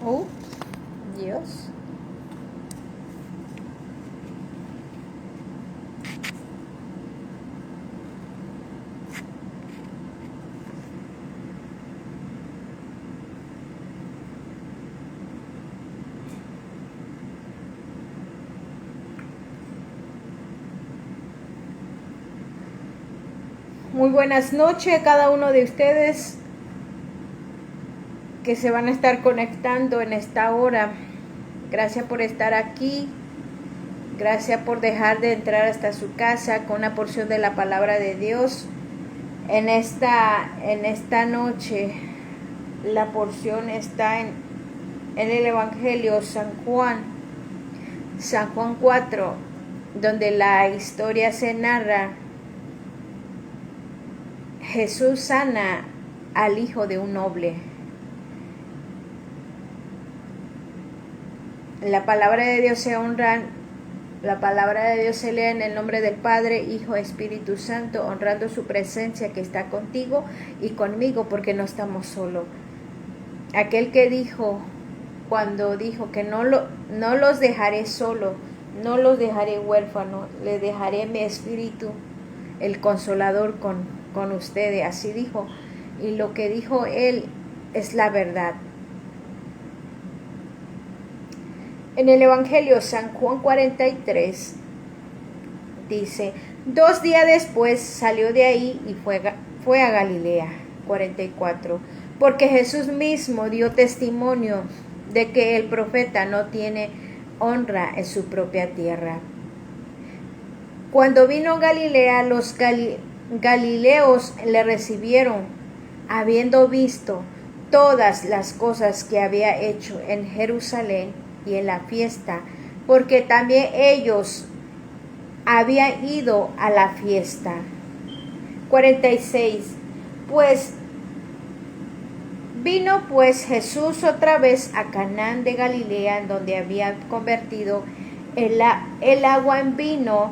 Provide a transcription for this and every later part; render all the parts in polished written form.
Oh, Dios. Muy buenas noches a cada uno de ustedes que se van a estar conectando en esta hora. Gracias por estar aquí. Gracias por dejar de entrar hasta su casa con una porción de la palabra de Dios. En esta noche la porción está en el Evangelio San Juan 4, donde la historia se narra. Jesús sana al hijo de un noble. La palabra de Dios se honra, la palabra de Dios se lee en el nombre del Padre, Hijo, Espíritu Santo, honrando su presencia que está contigo y conmigo, porque no estamos solos. Aquel que dijo, cuando dijo que no los dejaré solo, no los dejaré huérfanos, les dejaré mi espíritu, el consolador con ustedes, así dijo, y lo que dijo él es la verdad. En el Evangelio San Juan 43 dice, 2 días después salió de ahí y fue a Galilea. 44, porque Jesús mismo dio testimonio de que el profeta no tiene honra en su propia tierra. Cuando vino a Galilea, los galileos le recibieron, habiendo visto todas las cosas que había hecho en Jerusalén y en la fiesta, porque también ellos habían ido a la fiesta. 46. Vino Jesús otra vez a Canaán de Galilea, en donde había convertido el agua en vino,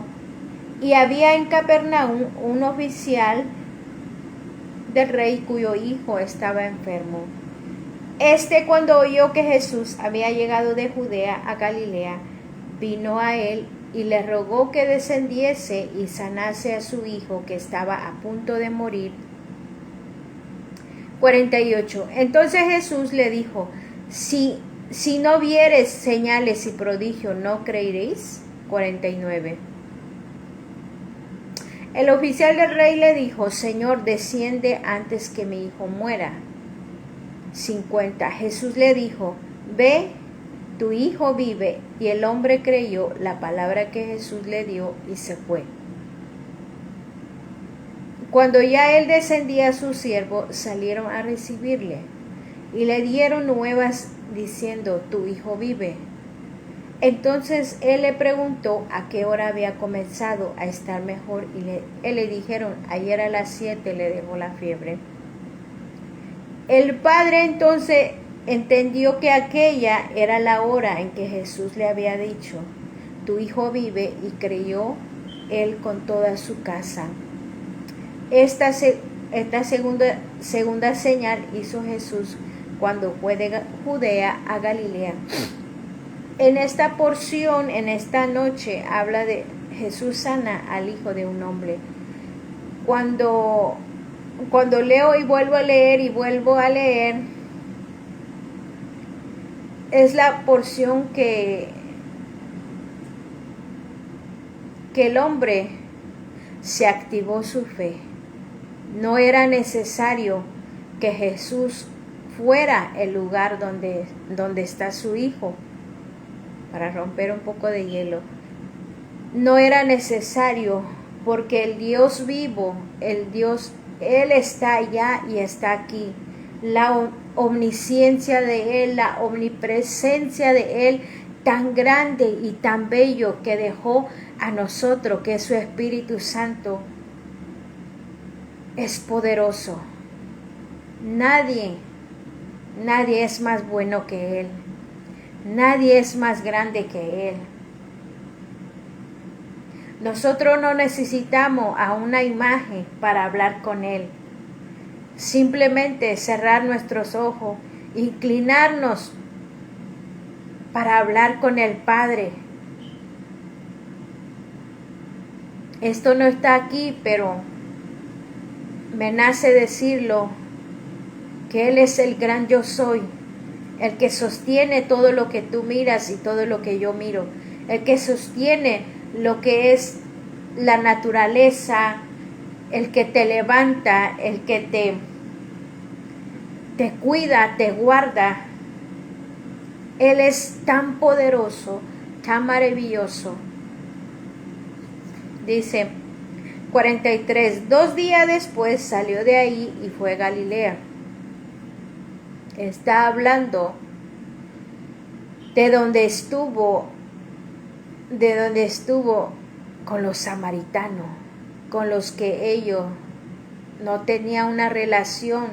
y había en Capernaum un oficial del rey cuyo hijo estaba enfermo. Cuando oyó que Jesús había llegado de Judea a Galilea, vino a él y le rogó que descendiese y sanase a su hijo que estaba a punto de morir. 48. Entonces Jesús le dijo, si no viereis señales y prodigios, ¿no creeréis? 49. El oficial del rey le dijo, Señor, desciende antes que mi hijo muera. 50. Jesús le dijo, ve, tu hijo vive. Y el hombre creyó la palabra que Jesús le dio y se fue. Cuando ya él descendía a sus siervos, salieron a recibirle y le dieron nuevas diciendo, tu hijo vive. Entonces él le preguntó a qué hora había comenzado a estar mejor y le dijeron, ayer a las 7 le dejó la fiebre. El padre entonces entendió que aquella era la hora en que Jesús le había dicho, tu hijo vive, y creyó él con toda su casa. Esta segunda señal hizo Jesús cuando fue de Judea a Galilea. En esta porción, en esta noche, habla de Jesús sana al hijo de un hombre. Cuando leo y vuelvo a leer, es la porción que el hombre se activó su fe. No era necesario que Jesús fuera el lugar donde está su hijo, para romper un poco de hielo. No era necesario, porque el Dios vivo, Él está allá y está aquí. La omnisciencia de Él, la omnipresencia de Él, tan grande y tan bello que dejó a nosotros, que es su Espíritu Santo, es poderoso. Nadie es más bueno que Él. Nadie es más grande que Él. Nosotros no necesitamos a una imagen para hablar con Él. Simplemente cerrar nuestros ojos, inclinarnos para hablar con el Padre. Esto no está aquí, pero me nace decirlo, que Él es el gran yo soy, el que sostiene todo lo que tú miras y todo lo que yo miro, el que sostiene lo que es la naturaleza, el que te levanta, el que te cuida, te guarda. Él es tan poderoso, tan maravilloso. Dice 43, 2 días después salió de ahí y fue a Galilea. Está hablando de donde estuvo con los samaritanos, con los que ellos no tenían una relación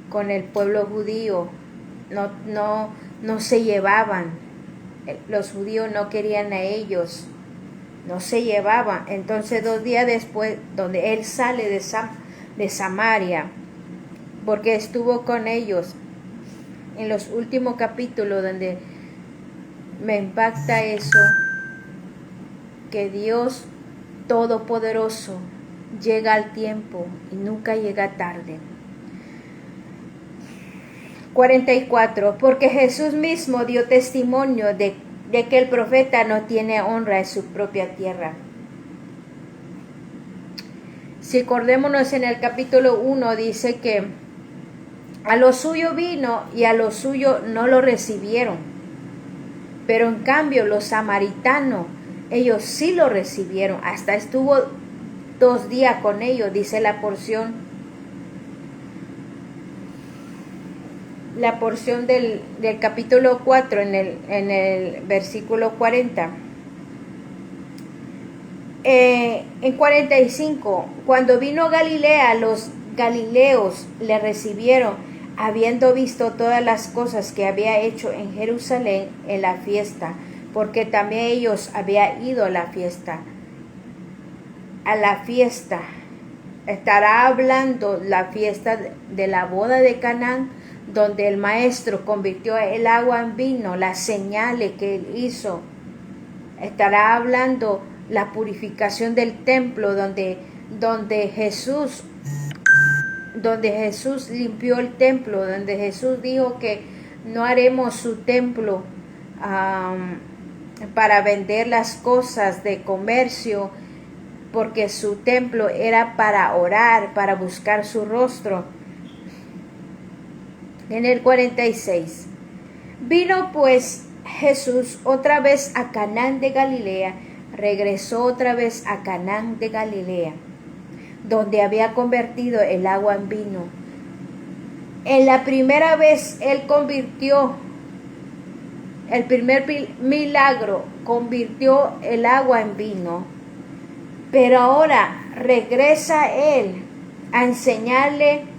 con el pueblo judío, no se llevaban, los judíos no querían a ellos, no se llevaban. Entonces 2 días después, donde él sale de Samaria, porque estuvo con ellos en los últimos capítulos, donde me impacta eso, que Dios Todopoderoso llega al tiempo y nunca llega tarde. 44, porque Jesús mismo dio testimonio de que el profeta no tiene honra en su propia tierra. Si acordémonos, en el capítulo 1 dice que a lo suyo vino y a lo suyo no lo recibieron. Pero en cambio los samaritanos, ellos sí lo recibieron. Hasta estuvo 2 días con ellos, dice la porción del capítulo 4 en el versículo 40. En 45, cuando vino a Galilea, los galileos le recibieron, habiendo visto todas las cosas que había hecho en Jerusalén en la fiesta, porque también ellos habían ido a la fiesta. Estará hablando la fiesta de la boda de Canaán, donde el maestro convirtió el agua en vino, las señales que él hizo. Estará hablando la purificación del templo, donde Jesús limpió el templo, donde Jesús dijo que no haremos su templo para vender las cosas de comercio, porque su templo era para orar, para buscar su rostro. En el 46, vino pues Jesús otra vez a Canaán de Galilea, regresó otra vez a Canaán de Galilea, donde había convertido el agua en vino. En la primera vez él convirtió, el primer milagro convirtió el agua en vino, pero ahora regresa él a enseñarle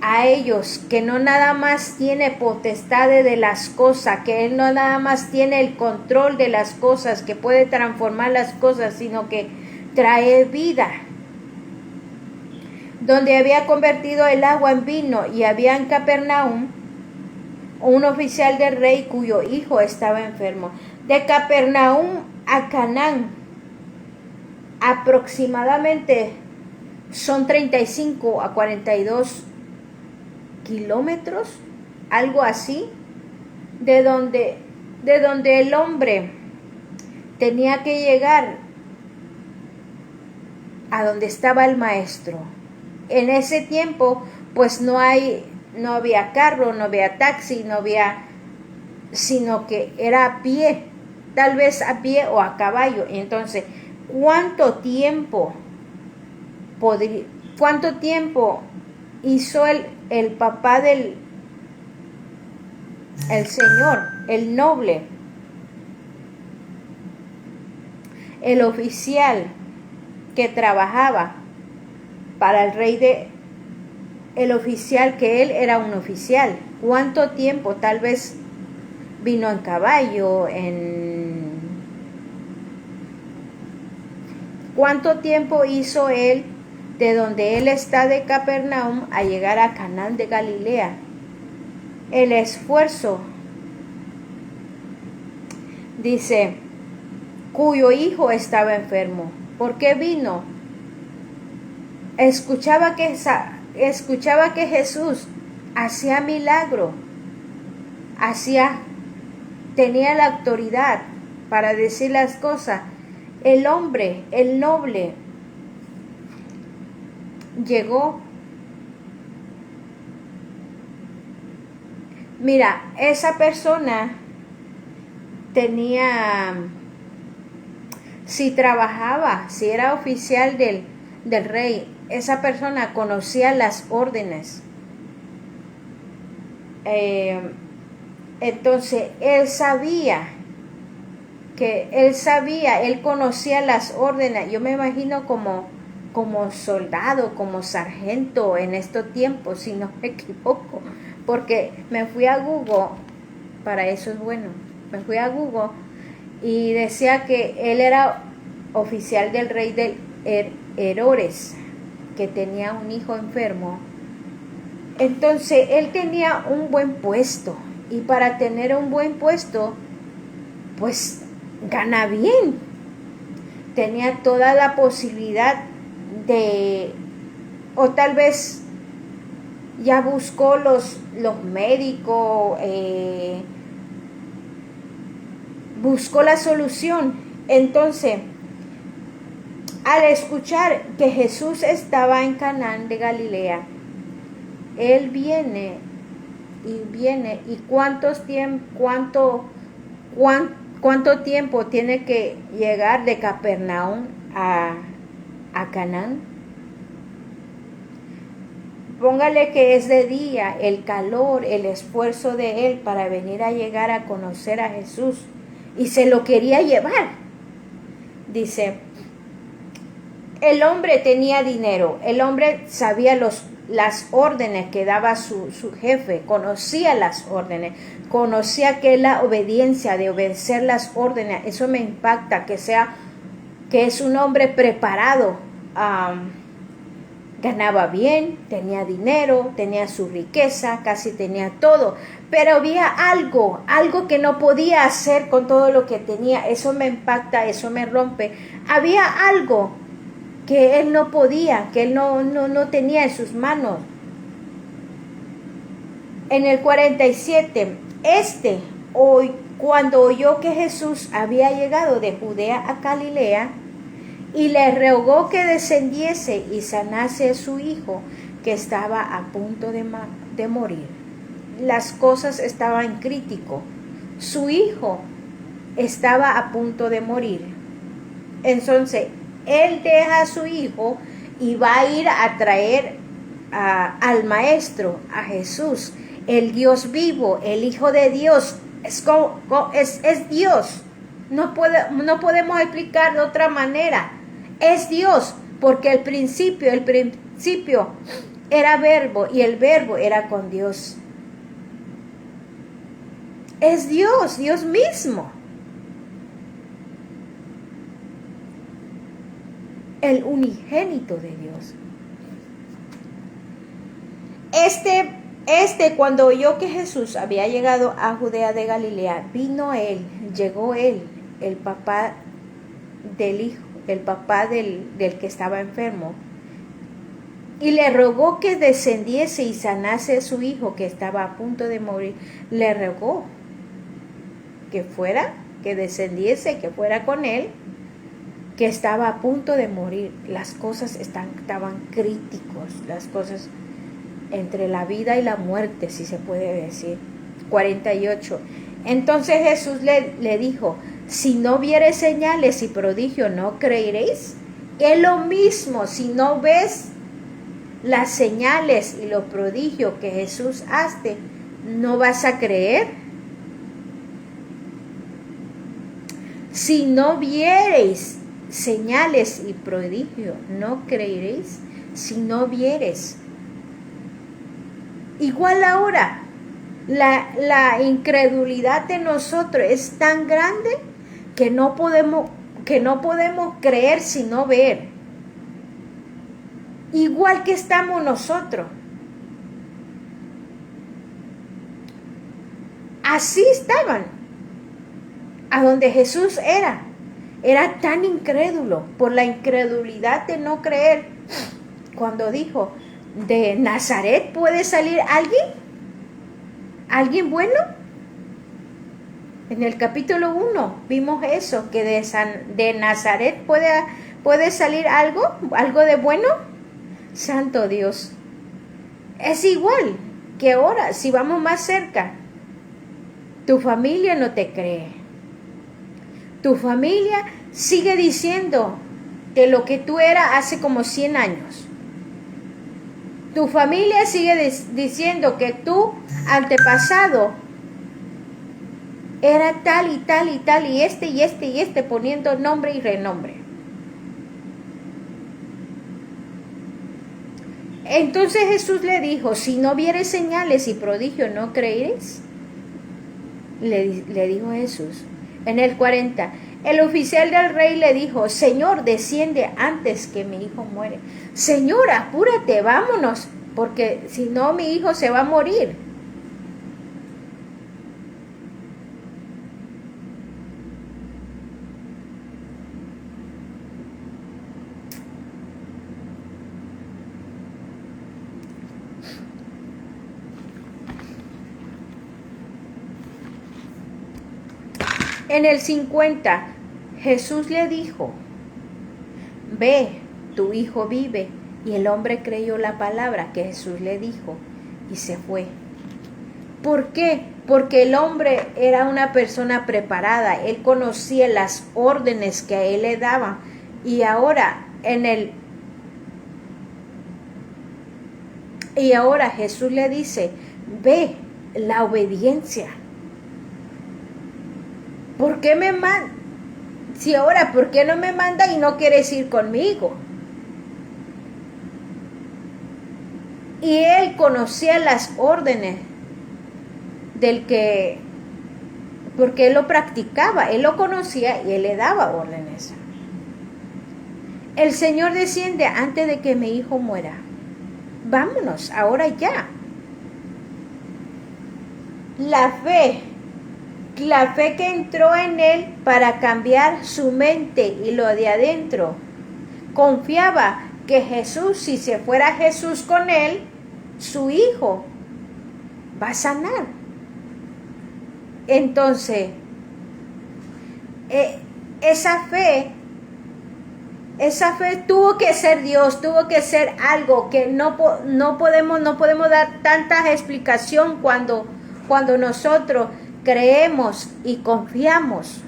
a ellos que no nada más tiene potestad de las cosas, que él no nada más tiene el control de las cosas, que puede transformar las cosas, sino que trae vida. Donde había convertido el agua en vino, y había en Capernaum un oficial del rey cuyo hijo estaba enfermo. De Capernaum a Canaán aproximadamente son 35 a 42 kilómetros, algo así, de donde el hombre tenía que llegar a donde estaba el maestro. En ese tiempo pues no había carro, no había taxi, sino que era a pie, tal vez a pie o a caballo. Y entonces, ¿cuánto tiempo hizo el papá del Señor, el noble, el oficial que trabajaba para el rey el oficial, que él era un oficial? ¿Cuánto tiempo? Tal vez vino en caballo, ¿cuánto tiempo hizo él de donde él está de Capernaum a llegar a Canaán de Galilea? El esfuerzo Dice, cuyo hijo estaba enfermo. ¿Por qué vino? Escuchaba que Jesús hacía milagro, tenía la autoridad para decir las cosas. El hombre, el noble, llegó. Mira, esa persona tenía, si trabajaba, si era oficial del rey, esa persona conocía las órdenes. Entonces él conocía las órdenes. Yo me imagino como soldado, como sargento en estos tiempos, si no me equivoco, porque me fui a Google, para eso es bueno, me fui a Google y decía que él era oficial del rey de Herodes, que tenía un hijo enfermo. Entonces él tenía un buen puesto, y para tener un buen puesto, pues gana bien. Tenía toda la posibilidad o tal vez ya buscó los médicos, buscó la solución. Entonces, al escuchar que Jesús estaba en Canaán de Galilea, él viene y cuánto tiempo tiene que llegar de Capernaum a Canaán. Póngale que es de día, el calor, el esfuerzo de él para venir a llegar a conocer a Jesús, y se lo quería llevar. Dice, el hombre tenía dinero, el hombre sabía las órdenes que daba su jefe, conocía las órdenes, conocía que la obediencia, de obedecer las órdenes, eso me impacta, que es un hombre preparado. Ganaba bien, tenía dinero, tenía su riqueza, casi tenía todo, pero había algo que no podía hacer con todo lo que tenía. Eso me impacta, eso me rompe. Había algo que él no podía, que él no tenía en sus manos. En el 47, cuando oyó que Jesús había llegado de Judea a Galilea, y le rogó que descendiese y sanase a su hijo, que estaba a punto de morir. Las cosas estaban críticas. Su hijo estaba a punto de morir. Entonces, él deja a su hijo y va a ir a traer al maestro, a Jesús, el Dios vivo, el Hijo de Dios. Es Dios. No podemos explicar de otra manera. Es Dios, porque el principio era verbo, y el verbo era con Dios. Es Dios mismo. El unigénito de Dios. Cuando oyó que Jesús había llegado a Judea de Galilea, llegó él, el papá del hijo, el papá del que estaba enfermo, y le rogó que descendiese y sanase a su hijo, que estaba a punto de morir. Le rogó que descendiese, que fuera con él, que estaba a punto de morir. Las cosas estaban críticos, las cosas entre la vida y la muerte, si se puede decir. 48. Entonces Jesús le dijo, si no vieres señales y prodigios, ¿no creeréis? Es lo mismo, si no ves las señales y los prodigios que Jesús hace, ¿no vas a creer? Si no viereis señales y prodigios, ¿no creeréis? Si no vieres. Igual ahora, la incredulidad de nosotros es tan grande que no podemos creer sino ver. Igual que estamos nosotros. Así estaban. a donde Jesús era. Era tan incrédulo por la incredulidad de no creer. Cuando dijo, ¿de Nazaret puede salir alguien? ¿Alguien bueno? En el capítulo 1 vimos eso, que de Nazaret puede salir algo de bueno. Santo Dios. Es igual que ahora, si vamos más cerca, tu familia no te cree. Tu familia sigue diciendo que lo que tú eras hace como 100 años. Tu familia sigue diciendo que tu antepasado era tal y tal y tal, y este, poniendo nombre y renombre. Entonces Jesús le dijo, si no vieres señales y prodigios, ¿no creeréis? Le dijo Jesús. En el 40, el oficial del rey le dijo, Señor, desciende antes que mi hijo muere. Señor, apúrate, vámonos, porque si no mi hijo se va a morir. En el 50, Jesús le dijo, ve, tu hijo vive. Y el hombre creyó la palabra que Jesús le dijo y se fue. ¿Por qué? Porque el hombre era una persona preparada. Él conocía las órdenes que a él le daban. Y ahora Jesús le dice, ve, la obediencia. ¿Por qué me manda? Si ahora, ¿por qué no me manda y no quieres ir conmigo? Y él conocía las órdenes porque él lo practicaba, él lo conocía y él le daba órdenes. El Señor desciende antes de que mi hijo muera. Vámonos, ahora ya. La fe que entró en él para cambiar su mente y lo de adentro, confiaba que Jesús, si se fuera Jesús con él, su hijo va a sanar. Entonces, esa fe tuvo que ser Dios, tuvo que ser algo que no podemos dar tanta explicación cuando nosotros creemos y confiamos.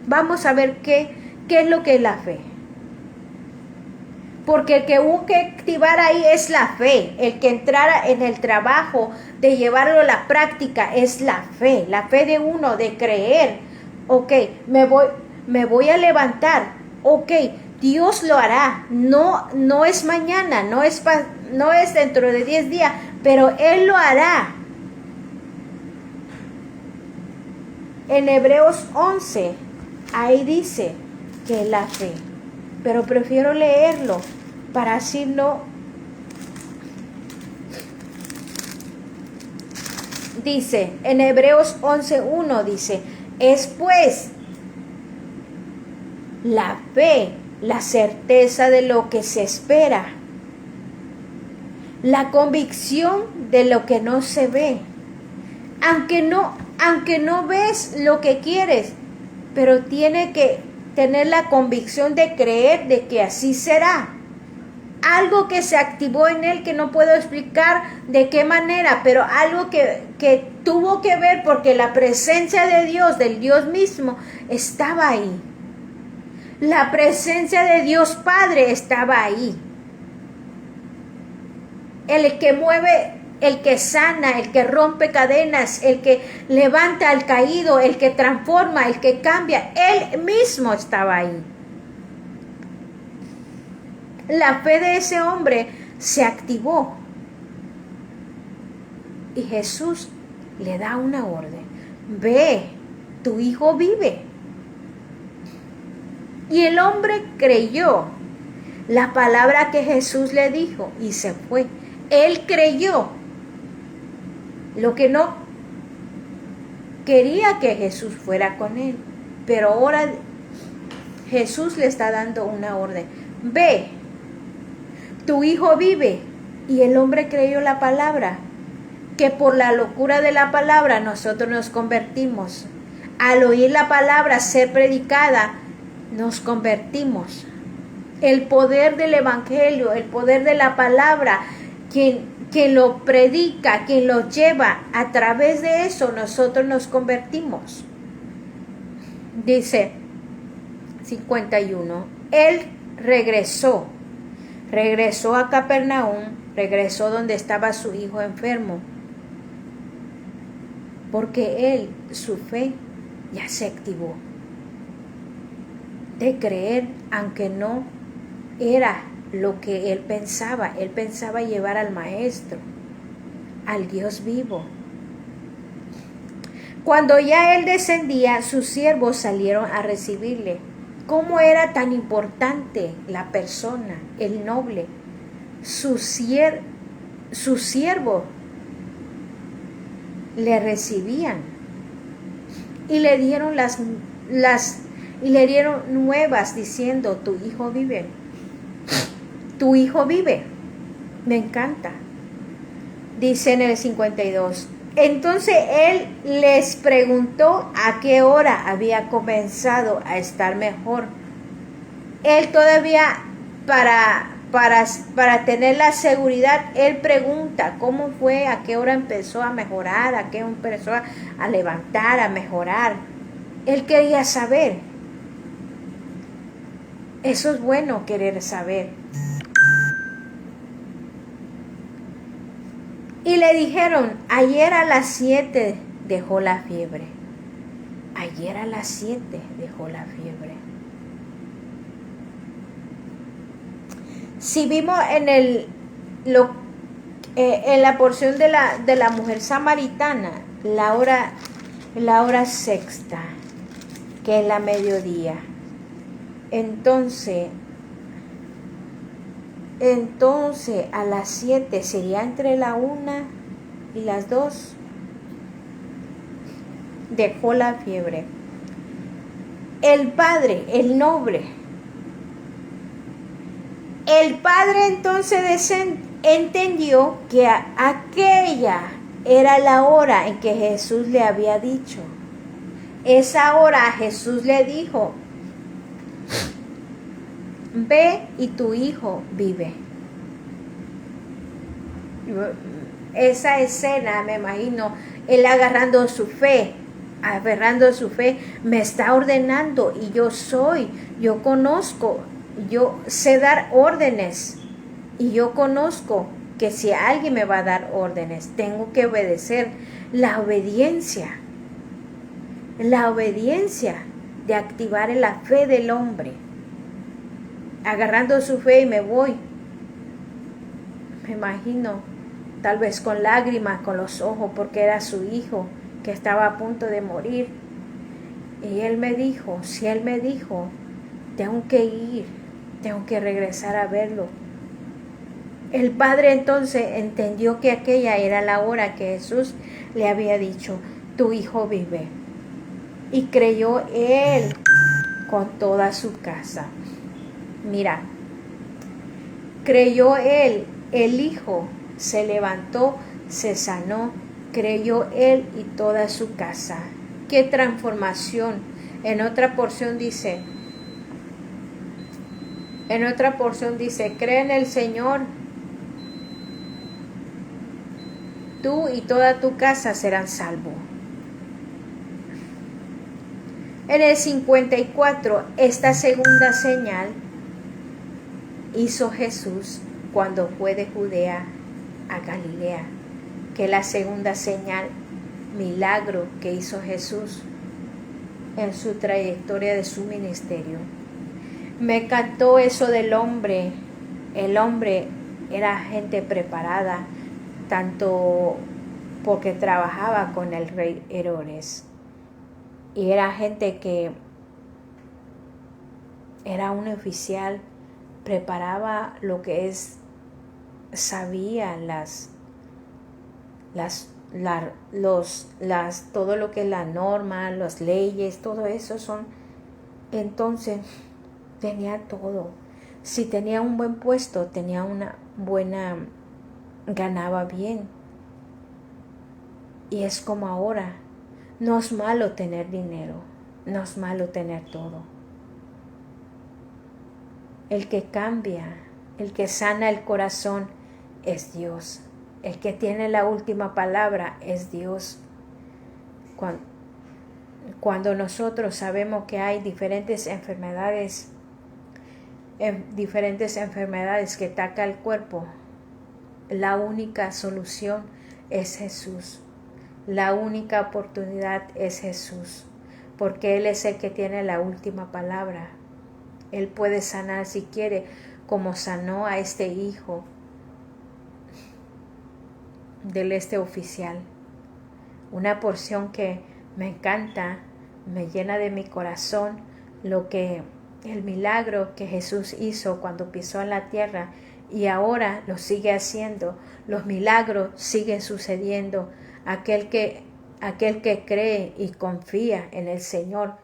Vamos a ver qué es lo que es la fe. Porque el que hubo que activar ahí es la fe. El que entrara en el trabajo de llevarlo a la práctica es la fe de uno, de creer. Ok, me voy a levantar. Ok, Dios lo hará. No es mañana, no es dentro de 10 días, pero Él lo hará. En Hebreos 11, ahí dice que es la fe. Pero prefiero leerlo para así no. Dice, en Hebreos 11:1 dice, es pues la fe, la certeza de lo que se espera, la convicción de lo que no se ve. Aunque no ves lo que quieres, pero tiene que tener la convicción de creer de que así será. Algo que se activó en él que no puedo explicar de qué manera, pero algo que tuvo que ver porque la presencia de Dios, del Dios mismo, estaba ahí. La presencia de Dios Padre estaba ahí. El que mueve, el que sana, el que rompe cadenas, el que levanta al caído, el que transforma, el que cambia, Él mismo estaba ahí. La fe de ese hombre se activó. Y Jesús le da una orden. Ve, tu hijo vive. Y el hombre creyó la palabra que Jesús le dijo y se fue. Él creyó. Lo que no quería que Jesús fuera con él. Pero ahora Jesús le está dando una orden. Ve, tu hijo vive. Y el hombre creyó la palabra, que por la locura de la palabra nosotros nos convertimos. Al oír la palabra ser predicada, nos convertimos. El poder del evangelio, el poder de la palabra, quien lo predica, quien lo lleva, a través de eso nosotros nos convertimos. Dice 51, él regresó a Capernaum, regresó donde estaba su hijo enfermo, porque él, su fe ya se activó, de creer, aunque no era lo que él pensaba llevar al maestro, al Dios vivo. Cuando ya él descendía, sus siervos salieron a recibirle. ¿Cómo era tan importante la persona, el noble? Sus siervos le recibían y le dieron le dieron nuevas diciendo, tu hijo vive. Tu hijo vive. Me encanta. Dice en el 52. Entonces él les preguntó a qué hora había comenzado a estar mejor. Él todavía, para tener la seguridad, él pregunta cómo fue, a qué hora empezó a mejorar, a qué hora empezó a levantar, a mejorar. Él quería saber. Eso es bueno, querer saber. Y le dijeron, ayer a las 7 dejó la fiebre. Ayer a las 7 dejó la fiebre. Si vimos en la porción de la mujer samaritana, la hora sexta, que es la mediodía. Entonces a las 7 sería entre la 1 y las 2. Dejó la fiebre. El padre, el noble. El padre entonces entendió que aquella era la hora en que Jesús le había dicho. Esa hora Jesús le dijo, ve y tu hijo vive. Esa escena, me imagino, él agarrando su fe, me está ordenando y yo conozco, yo sé dar órdenes y yo conozco que si alguien me va a dar órdenes, tengo que obedecer. La obediencia de activar la fe del hombre. Agarrando su fe y me voy. Me imagino, tal vez con lágrimas, con los ojos, porque era su hijo que estaba a punto de morir. Y él me dijo, tengo que ir, tengo que regresar a verlo. El padre entonces entendió que aquella era la hora que Jesús le había dicho, tu hijo vive. Y creyó él con toda su casa. Mira, creyó él, el hijo se levantó, se sanó, creyó él y toda su casa. ¡Qué transformación! En otra porción dice, cree en el Señor, tú y toda tu casa serán salvos. En el 54, esta segunda señal hizo Jesús cuando fue de Judea a Galilea, que es la segunda señal, milagro que hizo Jesús en su trayectoria de su ministerio. Me encantó eso del hombre. El hombre era gente preparada, tanto porque trabajaba con el rey Herodes, y era gente que era un oficial, preparaba lo que es, sabía las todo lo que es la norma, las leyes, todo eso son. Entonces tenía todo. Si tenía un buen puesto, tenía una buena, ganaba bien. Y es como ahora. No es malo tener dinero, no es malo tener todo. El que cambia, el que sana el corazón es Dios. El que tiene la última palabra es Dios. Cuando nosotros sabemos que hay diferentes enfermedades que atacan el cuerpo, la única solución es Jesús. La única oportunidad es Jesús, porque Él es el que tiene la última palabra. Él puede sanar si quiere, como sanó a este hijo del oficial. Una porción que me encanta, me llena de mi corazón, el milagro que Jesús hizo cuando pisó en la tierra y ahora lo sigue haciendo. Los milagros siguen sucediendo. Aquel que cree y confía en el Señor.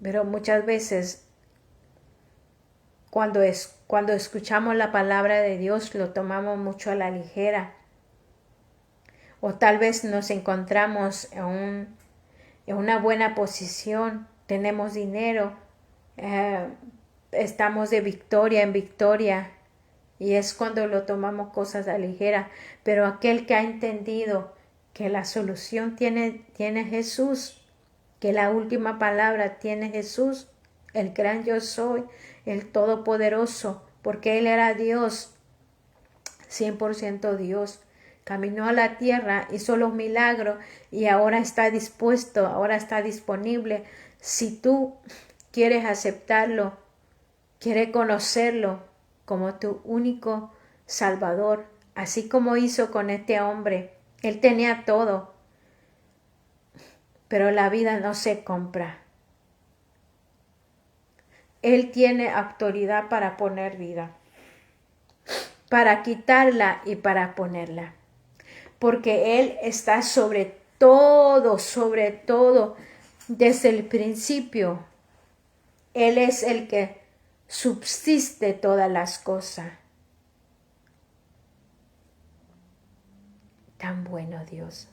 Pero muchas veces cuando escuchamos la palabra de Dios lo tomamos mucho a la ligera. O tal vez nos encontramos en una buena posición, tenemos dinero, estamos de victoria en victoria y es cuando lo tomamos cosas a la ligera. Pero aquel que ha entendido que la solución tiene Jesús, que la última palabra tiene Jesús, el gran yo soy, el todopoderoso, porque Él era Dios, 100% Dios. Caminó a la tierra, hizo los milagros y ahora está dispuesto, ahora está disponible. Si tú quieres aceptarlo, quieres conocerlo como tu único Salvador, así como hizo con este hombre. Él tenía todo, pero la vida no se compra. Él tiene autoridad para poner vida, para quitarla y para ponerla. Porque Él está sobre todo, desde el principio. Él es el que subsiste todas las cosas. Tan bueno Dios.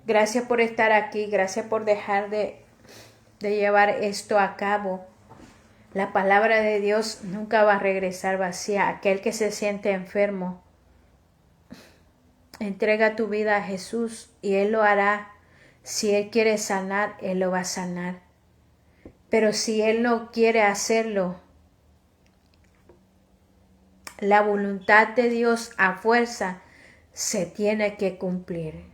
Gracias por estar aquí, gracias por dejar de llevar esto a cabo. La palabra de Dios nunca va a regresar vacía. Aquel que se siente enfermo, entrega tu vida a Jesús y Él lo hará. Si Él quiere sanar, Él lo va a sanar. Pero si Él no quiere hacerlo, la voluntad de Dios a fuerza se tiene que cumplir.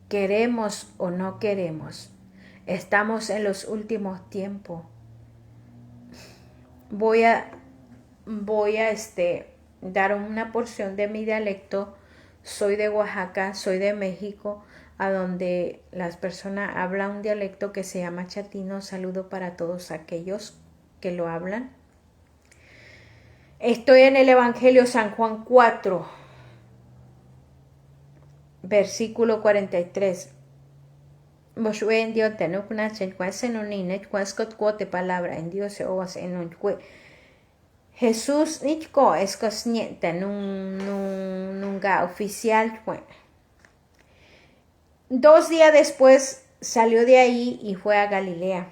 Queremos o no queremos. Estamos en los últimos tiempos. Voy a dar una porción de mi dialecto. Soy de Oaxaca, soy de México, a donde las personas hablan un dialecto que se llama chatino. Saludo para todos aquellos que lo hablan. Estoy en el Evangelio San Juan 4, versículo 43. En Dios te no conocen cuál es en un cuál palabra en Dios se os en un Jesús nichko es cosnieta nunca oficial. 2 días después salió de ahí y fue a Galilea.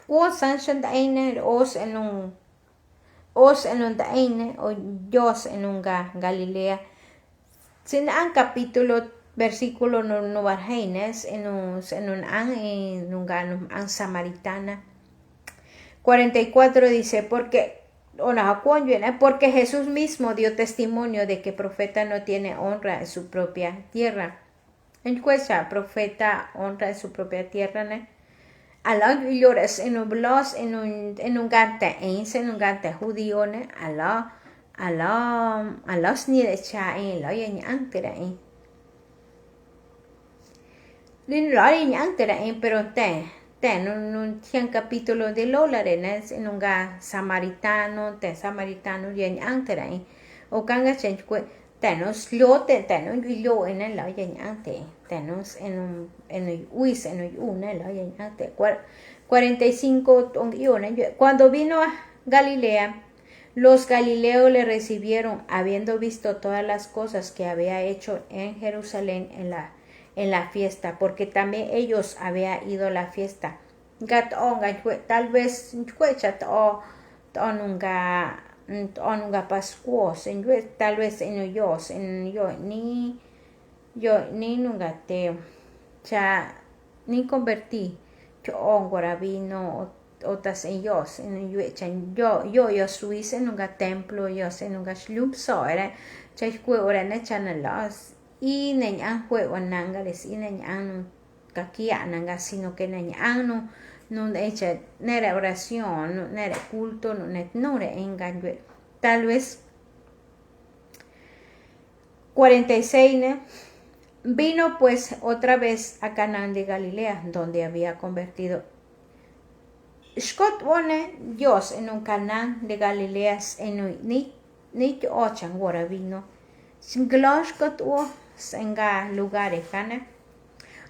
Os en un daine o Dios en un Galilea. Sin un capítulo versículo no barjaines en un an samaritana. 44 dice, porque Jesús mismo dio testimonio de que profeta no tiene honra en su propia tierra. En cuesa profeta honra en su propia tierra, ¿no? Allah llores en un blos en un gante judío, ¿no? Allah ni de cha en lo y antera en lo y antera en pero en un capítulo de Lolarenes en un samaritano y en antera en o canga chencue Tenus lote, tenus yo en el ayante, tenus en el uis, en el una, el ayante. 45 Cuando vino a Galilea, los galileos le recibieron, habiendo visto todas las cosas que había hecho en Jerusalén en la fiesta, porque también ellos habían ido a la fiesta. Tal vez nunca pascuos, tal vez en yo ni nunca te cha ni convertí yo vino otras en yo suiza nunca templo yo se nunca slup so era cha ora ne chana los y neñan juego nangales y neñan kakia nanga sino que neñan no hecha nera oración nera culto no engaño tal vez 46 Vino pues otra vez a Canaán de Galilea, donde había convertido Scott one Dios en un Canaán de Galilea en ni ochan wara vino Scott en lugares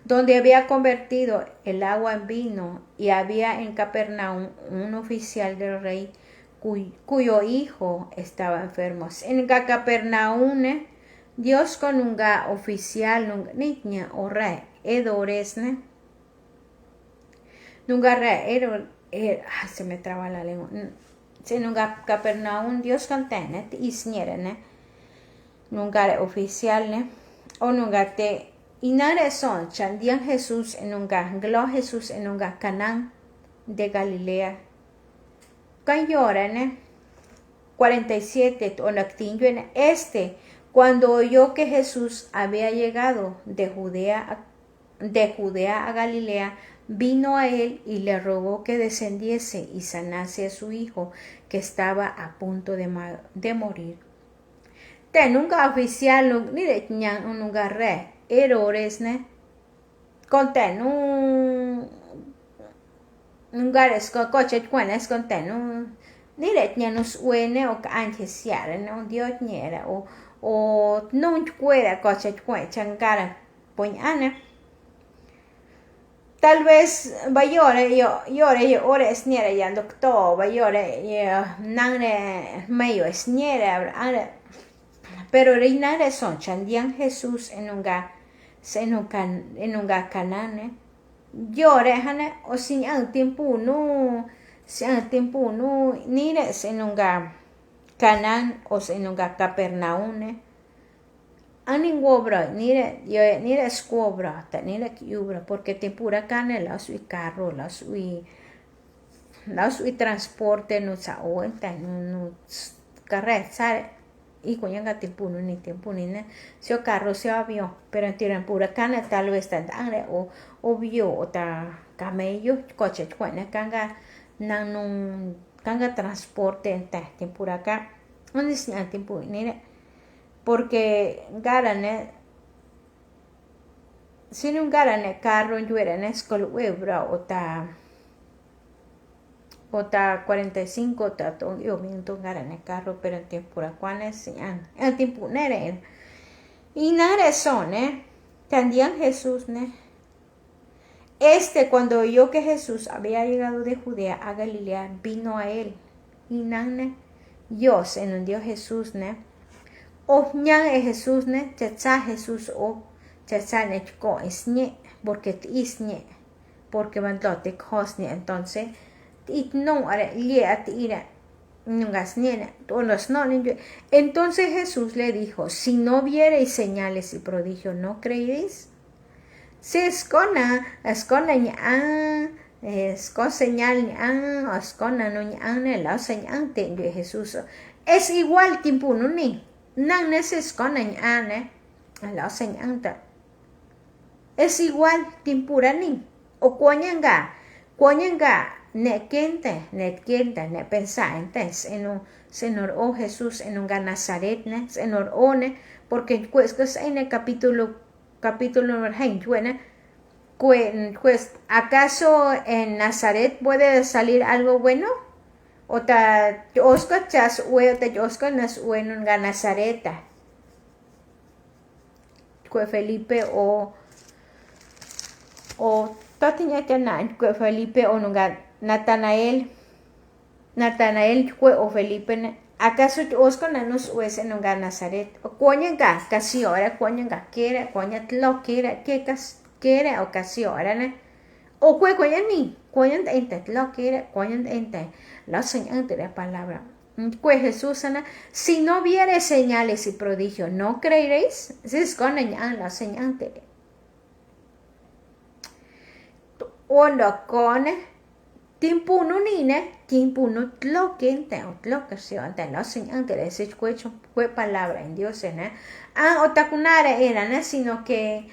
donde había convertido el agua en vino, y había en Capernaum un oficial del rey cuyo hijo estaba enfermo. En Capernaum Dios con un oficial niña o rey edoresne nunca rey se me traba la lengua. En un Capernaum Dios contene isñerene nunca oficial o nunca te y nada son chandian Jesús en un Jesús en un Canaán de Galilea. Cayorene 47 cuando oyó que Jesús había llegado de Judea a Galilea, vino a él y le rogó que descendiese y sanase a su hijo, que estaba a punto de morir. Nunca oficial ni de nunca re errores ne conten nunca es coche cuenes conten ni de nos uene o antes ya no Dios niera o no pueda coche changara poñana tal vez vayore yo ora es niera ya doctor vayore nangne medio es niera pero reina son chandian Jesús en un Canaán llore hane o sin tiempo no ni en un Canaán o en un Capernaum anin obra ni escobra ni cubra porque tempura cane la su carro la su transporte no sa o no carrera y cuando tiempo ni si o carro si avión pero en tiran pura cana tal vez tan o vio o ta camello coche cuando canga transporte en tiempo acá donde es tiempo ni porque garane si no garane carro en yuera en escuela webra o ta 45 yo miento garane carro pero en tiempo cuando es en tiempo nere y nada son tendían Jesús cuando oyó que Jesús había llegado de Judea a Galilea vino a él y nane Dios en un Dios Jesús o ñan Jesús chacha Jesús o chacha nechko isñe porque isñe porque mandote cosne entonces no lia tira entonces Jesús le dijo si no viereis señales y prodigios no creeréis si escona señal escona no la señal de Jesús es igual tiempo no ni nang escona la señal es igual tiempo ni o cuanyanga ne pensar entonces en un Señor o Jesús en un Nazaret Señor one porque pues en el capítulo pues acaso en Nazaret puede salir algo bueno o ta osco chas o te osco nas bueno en Nazareta kue Felipe o totiña chanan kue Felipe o nunga Natanael kue o Felipe ne acaso osco nanus uese nunga Nazaret o cuoñanga casi hora cuoñanga quiere cuoña lo quiere que quiere o casi hora ne o kue cuoña ni cuoña ente lo quiere cuoña ente la señal de la palabra. Pues Jesús, si no viere señales y prodigios, ¿no creeréis? Es con la señal de Ondo con tiempo no nine, tiempo no lo que ante la señal de ese cuecho fue palabra en Dios, otakunara era, sino que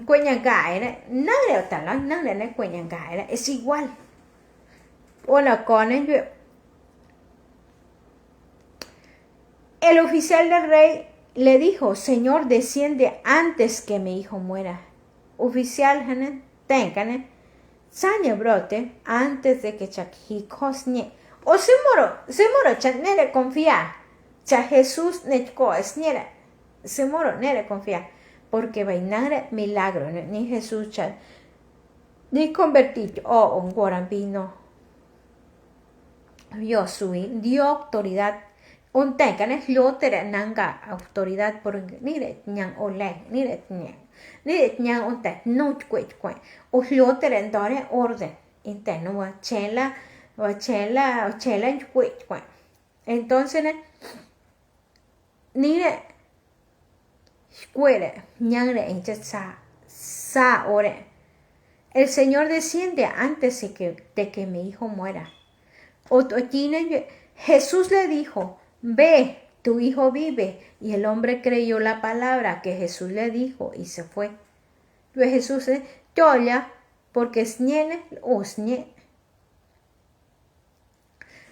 cueñanga era, nada otala, nada cueñanga era, es igual. Ondo con el oficial del rey le dijo, Señor, desciende antes que mi hijo muera. Oficial, tengan, saña brote antes de que chakikosne. O se moro, nere confía. Cha Jesús netko esniera. Se moro, nere confía. Porque vainare milagro, ni Jesús cha, ni convertir o un guarambino. Yo dio autoridad. Un tengan liotere nanga autoridad por nire ñang ole nire ñang un te no kwet o liotere dore orden inteno wa chela kwet entonces nire kwere ñangre en sa ore el Señor desciende antes de que mi hijo muera. Jesús le dijo, ve, tu hijo vive. Y el hombre creyó la palabra que Jesús le dijo y se fue. Luego Jesús dice, toya, porque sniene osnie.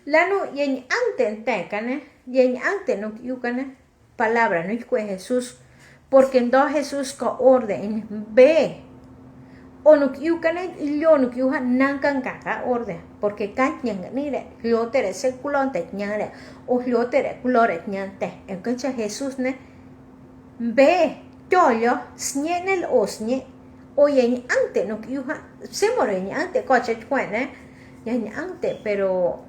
Lanu yen ante tekane, yen ante no yukane, palabra no fue Jesús, porque en dos Jesús co orden, ve. O no yukane, yo no yuha nankan kaka orden, porque kanyan nire, liotere seculonte ñare, o liotere culore ñante. Entonces Jesús ne ve, yo sniene el osnie, o yen ante no yuha, se more ante, coche chuene, yen ante, pero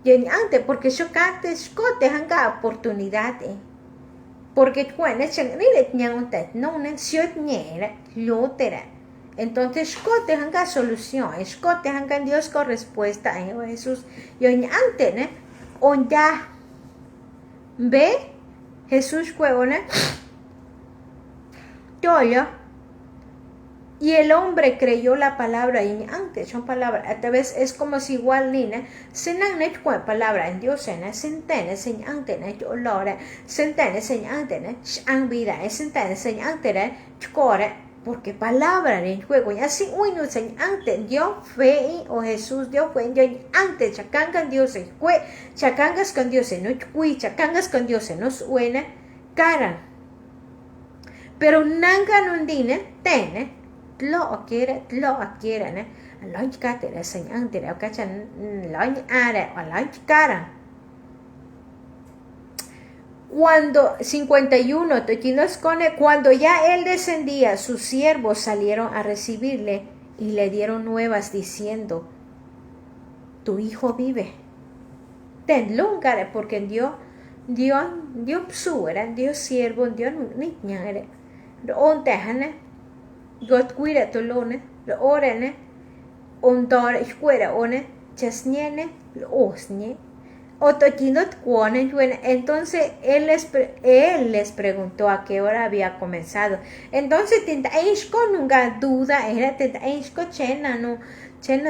yen ante, porque yo cate, scote hanga oportunidad, porque chuene, nire ñante, no ne, siot ñere, liotere. Entonces, escote hanga solución, escote hanga Dios con respuesta en Jesús. Y antes, ¿no? Onda ve Jesús cuevone todo. Y el hombre creyó la palabra y antes son palabras. A vez es como si igual ni se han hecho palabra en Dios, se entiende, se entiende, yo lo se entiende, se entiende, han vida, se entiende, se entiende, core. Porque palabra en juego, y así uno se antes Dios fe o Jesús Dios fue antes chacangan Dios se fue chacangas con Dios no chui chacangas con Dios no suena cara pero nanga no dine tene lo adquiere ne lo chicate la señal de la cacha lo are o la cara. Cuando 51, cuando ya él descendía, sus siervos salieron a recibirle y le dieron nuevas diciendo, tu hijo vive. Ten lugar, porque Dios su era, Dios siervo, Dios niña era. On tehane, God cuida tu lone, orene, on dor escuela one, chasniene, osnie. Entonces él les preguntó a qué hora había comenzado. Entonces con una duda era chena no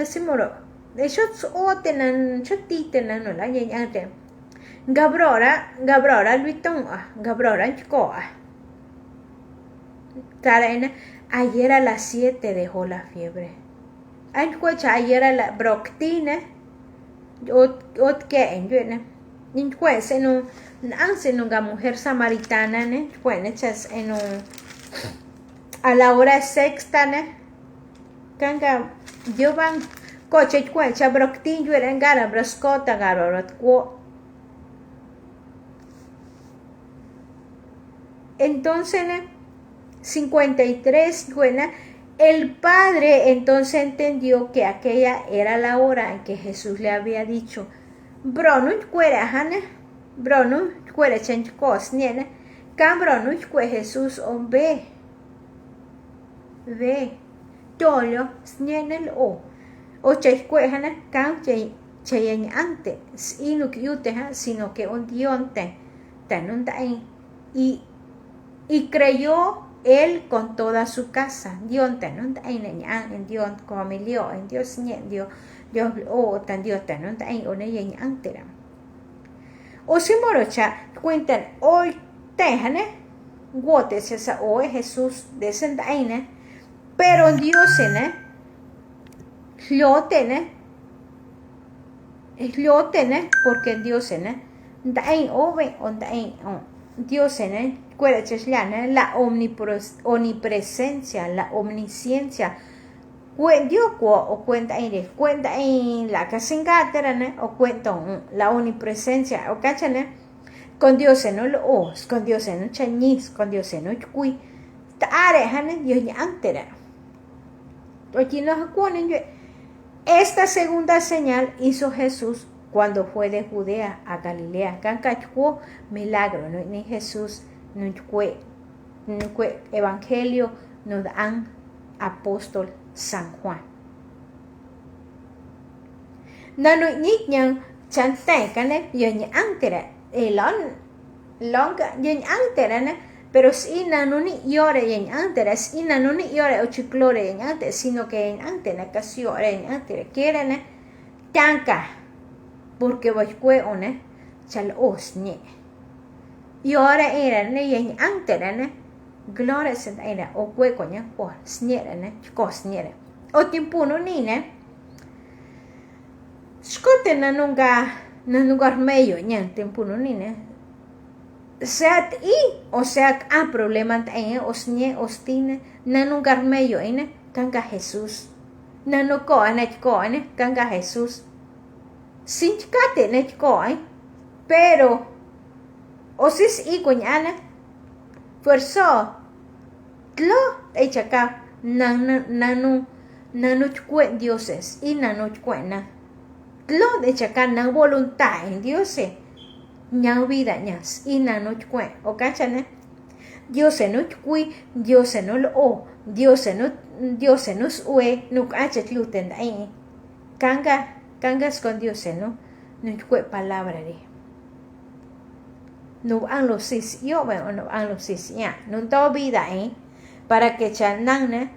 simoro. Eso tenan chotitenan no la ñante. Gabrora luitón Gabrora chicoa. Tarena ayer a las 7 dejó la fiebre. Ayer a la broctina. Ot que en yuena ni pues en un anse nunca mujer samaritana ne pues echas en un a la hora sexta ne canga yo van coche pues cha broctin yuera en gara broscota garorot cuo entonces ne 53, bueno, el padre entonces entendió que aquella era la hora en que Jesús le había dicho, Brono cuera hana, Brono cuera chenchcos niena, Cambrono cue Jesús ve, tolo snenel o chenchcue hana, cam cheyen ante, inuk yute, sino que un dionte, tanuntain, y creyó él con toda su casa. Dios en Dios comilio en Dios Dios tan Dios tan en antera. O si morocha cuentan hoy tejane guotes esa hoy Jesús desendaine pero Dios llotene porque Dios dain ove on dain Dios la omnipresencia, la omnisciencia. Dios o cuenta en la casingata o cuenta la omnipresencia o cachane con Dios no lo con Dios no chañis, con Dios no cui. Tare hane Dios ya antera. Aquí nos acuerdan esta segunda señal hizo Jesús cuando fue de Judea a Galilea. Cancachó milagro, ¿no? Ni Jesús, no fue evangelio, no dan apóstol San Juan. Nano niñan chantecan, yoñ antera, long yoñ antera, pero si nano ni llore yoñ antera, si nano ni llore o chiclore yoñ antera, sino que en antera, casi llore yoñ antera, quieren tanca. Porque vos fue una chal osne y ahora era ne yen antera ne gloria se era o fue coña por snera ne cosnera o tiempo no ni ne scote na nunca medio nyan tiempo no ni ne seat o sea problema en osne ostine na nunca medio ene canga Jesús na no ko ane canga Jesús sin chicate nechko pero o si es coñana fuerzo tlo echaka nanu chkue dioses y nanu chkuena tlo echaka nan voluntad en dioses ñan vida ñas y nanu chkue o cachane Dios no chkui Dios no lo Dios no ue no achet luten ahí Cangas con Dios, ¿no? No fue palabra de. No han los sis, yo veo, no han los sis, ya. No toda vida, para que chanang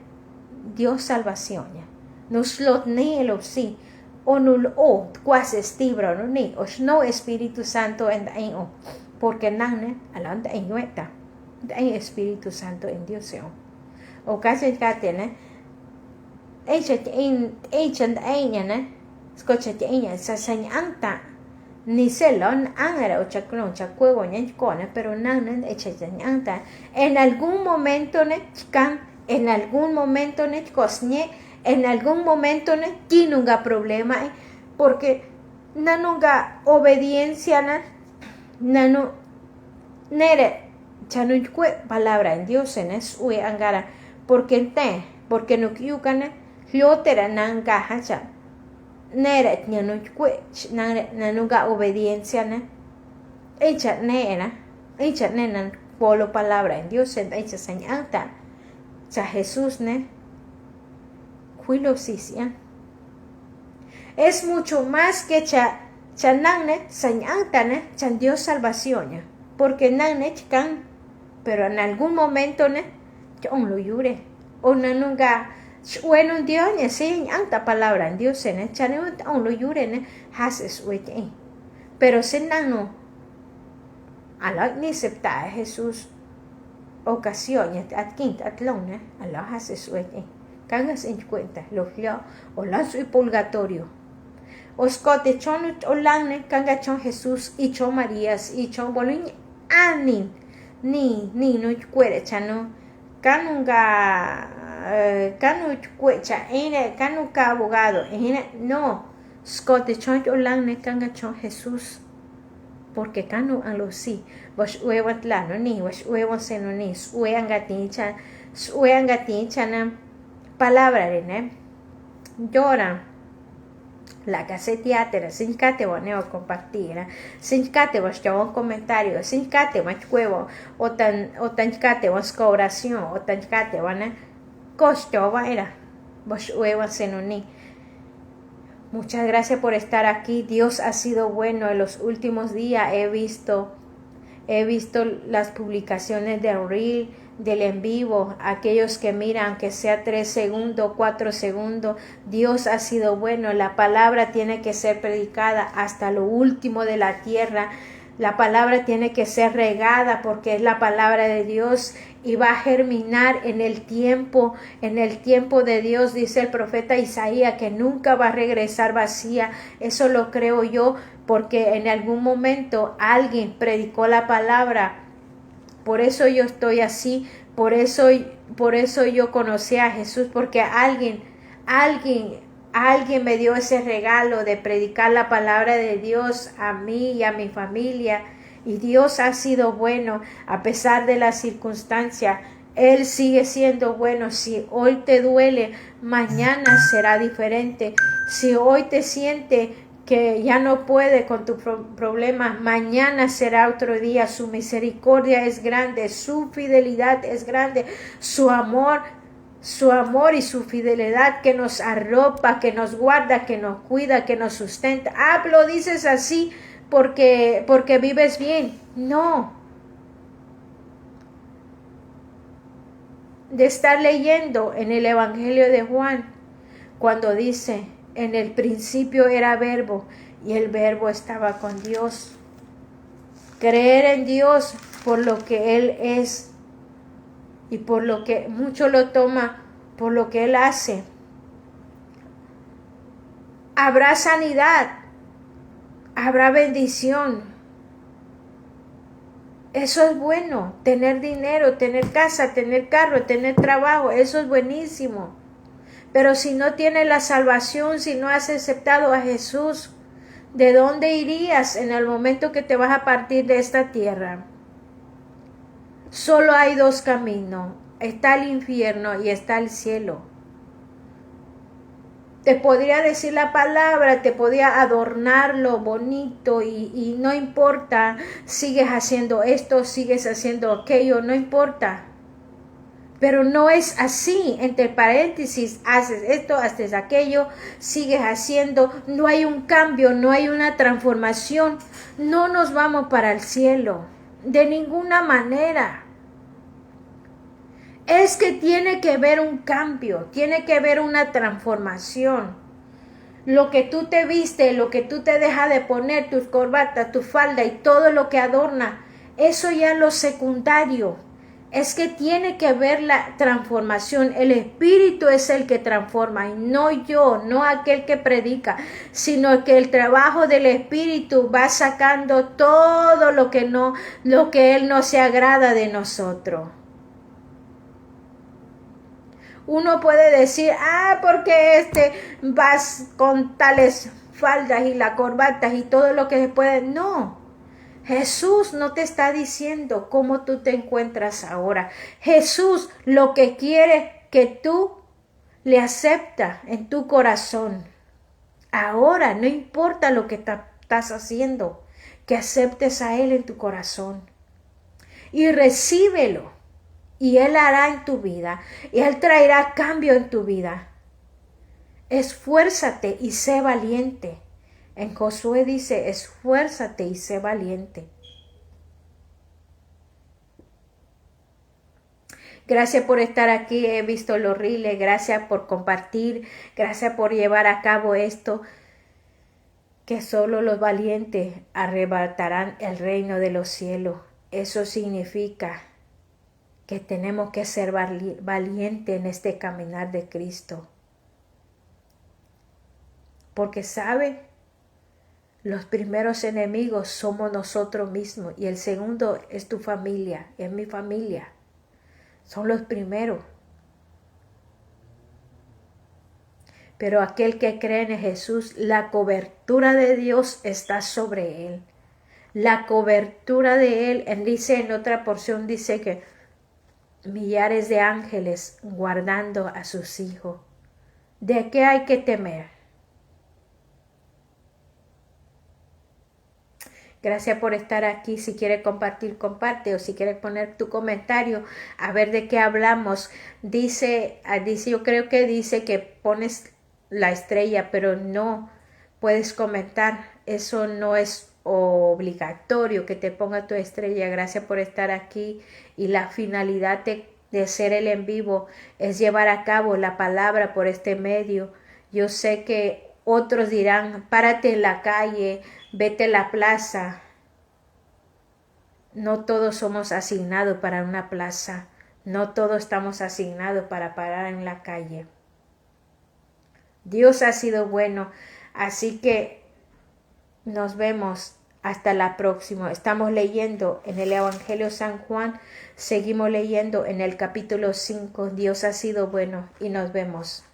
Dios salvación, ya. No slot ni lo sí, o no lo, cuas estibro, no ni, o no Espíritu Santo en ahí, porque nang, alante en nueta, hay Espíritu Santo en Dios, o casi catene, echan ahí, Escucha ella sa señanta ni celon angara o chacron chacuego ña pero nan echa señanta en algún momento ne chican en algún momento ne cosñe en algún momento ne tinunga problema porque nanunga obediencia nanu nere chanukue palabra en Dios en es ue angara porque no kyukane liotera nanga hacha neret ñanuchkue nanuga obediencia ne echa nena polo palabra en Dios echa señalta cha Jesús ne cuilosisia es mucho más que chananne señalta ne chan Dios salvación porque nanne chican pero en algún momento ne chon lo yure o nanunga bueno Dios ne sí anta palabra en Dios ne chane on lo yure ne haces wete pero se nano a la ni acepta Jesús ocasión at quinta atlón ne a la haces wete cangas en cuenta lo flo o la su purgatorio oscote chon olanne canga chon Jesús y chon Marías y chon bolin anin ni no cuere chano canunga canu cuecha ene canu ka abogado ene no scote chon olanne canga chon Jesús porque kanu ang lusi was uewan tlano ni was uewan seno ni uean gatincha na palabra rin llora la casetiatera sinkate wa neo compartira sinkate wa un comentario sinkate wa cuevo o tan kate wa oración o tan kate wa ne costo wa era was uewan seno ni. Muchas gracias por estar aquí. Dios ha sido bueno. En los últimos días he visto las publicaciones de Reel, del en vivo, aquellos que miran que sea 3 segundos, 4 segundos. Dios ha sido bueno. La palabra tiene que ser predicada hasta lo último de la tierra. La palabra tiene que ser regada porque es la palabra de Dios y va a germinar en el tiempo de Dios, dice el profeta Isaías, que nunca va a regresar vacía. Eso lo creo yo porque en algún momento alguien predicó la palabra. Por eso yo estoy así, por eso yo conocí a Jesús, porque alguien me dio ese regalo de predicar la palabra de Dios a mí y a mi familia. Y Dios ha sido bueno a pesar de las circunstancias. Él sigue siendo bueno. Si hoy te duele, mañana será diferente. Si hoy te sientes que ya no puede con tus problemas, mañana será otro día. Su misericordia es grande, su fidelidad es grande, su amor y su fidelidad que nos arropa, que nos guarda, que nos cuida, que nos sustenta. Lo dices así porque vives bien. No. De estar leyendo en el Evangelio de Juan, cuando dice, en el principio era verbo y el verbo estaba con Dios. Creer en Dios por lo que Él es y por lo que mucho lo toma, por lo que Él hace. Habrá sanidad, habrá bendición. Eso es bueno, tener dinero, tener casa, tener carro, tener trabajo, eso es buenísimo. Pero si no tienes la salvación, si no has aceptado a Jesús, ¿de dónde irías en el momento que te vas a partir de esta tierra? Solo hay 2 caminos, está el infierno y está el cielo. Te podría decir la palabra, te podría adornarlo bonito y no importa, sigues haciendo esto, sigues haciendo aquello, no importa. Pero no es así, entre paréntesis, haces esto, haces aquello, sigues haciendo, no hay un cambio, no hay una transformación, no nos vamos para el cielo, de ninguna manera. Es que tiene que haber un cambio, tiene que haber una transformación. Lo que tú te viste, lo que tú te dejas de poner, tus corbatas, tu falda y todo lo que adorna, eso ya es lo secundario. Es que tiene que haber la transformación. El Espíritu es el que transforma y no yo, no aquel que predica, sino que el trabajo del Espíritu va sacando todo lo que Él no se agrada de nosotros. Uno puede decir, porque vas con tales faldas y las corbatas y todo lo que se puede. No, Jesús no te está diciendo cómo tú te encuentras ahora. Jesús lo que quiere que tú le aceptas en tu corazón. Ahora, no importa lo que estás haciendo, que aceptes a Él en tu corazón y recíbelo. Y Él hará en tu vida, y Él traerá cambio en tu vida. Esfuérzate y sé valiente. En Josué dice, esfuérzate y sé valiente. Gracias por estar aquí, he visto los reels, gracias por compartir, gracias por llevar a cabo esto, que solo los valientes arrebatarán el reino de los cielos. Eso significa que tenemos que ser valientes en este caminar de Cristo. Porque sabe, los primeros enemigos somos nosotros mismos y el segundo es tu familia, es mi familia. Son los primeros. Pero aquel que cree en Jesús, la cobertura de Dios está sobre él. la cobertura de Él. Dice en otra porción, dice que millares de ángeles guardando a sus hijos. ¿De qué hay que temer? Gracias por estar aquí. Si quieres compartir, comparte. O si quieres poner tu comentario, a ver de qué hablamos. Dice, yo creo que dice que pones la estrella, pero no puedes comentar. Eso no es obligatorio que te ponga tu estrella. Gracias por estar aquí. Y la finalidad de ser el en vivo es llevar a cabo la palabra por este medio. Yo sé que otros dirán, párate en la calle, vete a la plaza. No todos somos asignados para una plaza. No todos estamos asignados para parar en la calle. Dios ha sido bueno. Así que nos vemos hasta la próxima. Estamos leyendo en el Evangelio San Juan. Seguimos leyendo en el capítulo 5. Dios ha sido bueno y nos vemos.